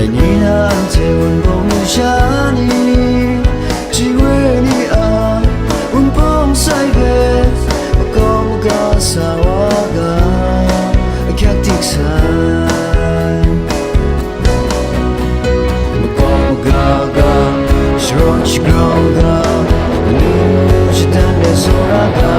nihanante unbong shani jiweni a unbong saibe makom ga sawaga kyak tiksan makom ga shroch groga nu shitan de soraga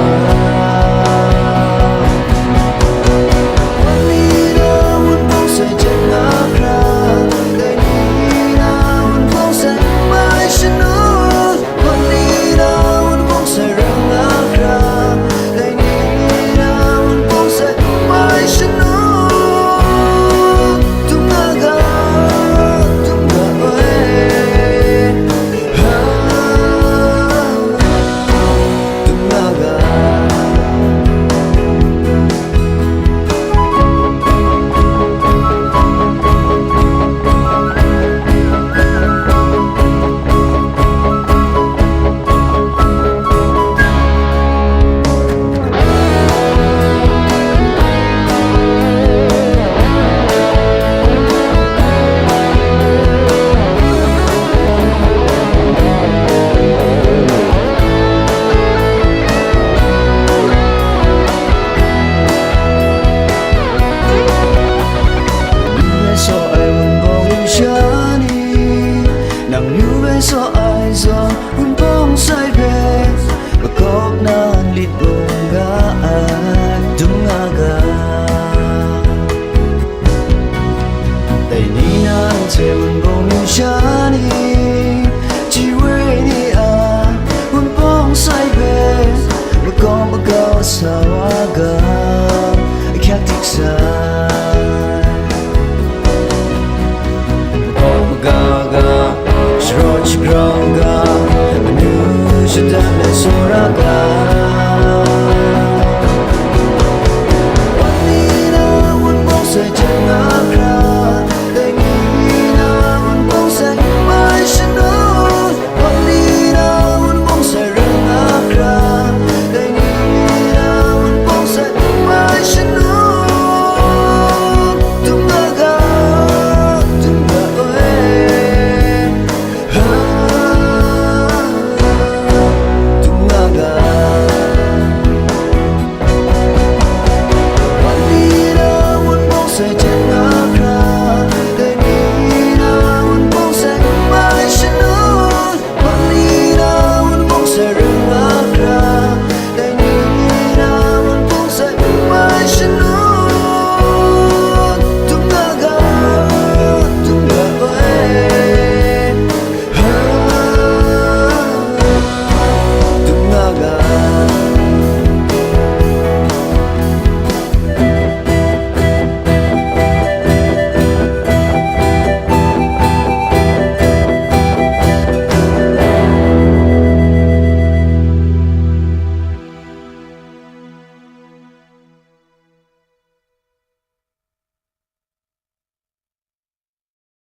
so ai do un bong sai be ba kok nan lit bong ga dung aga dai ni nan che un bong shani ji we ni a un bong sai be ba kok sa wa ga kyak tik sa Roach groga, nu shidan de soraga.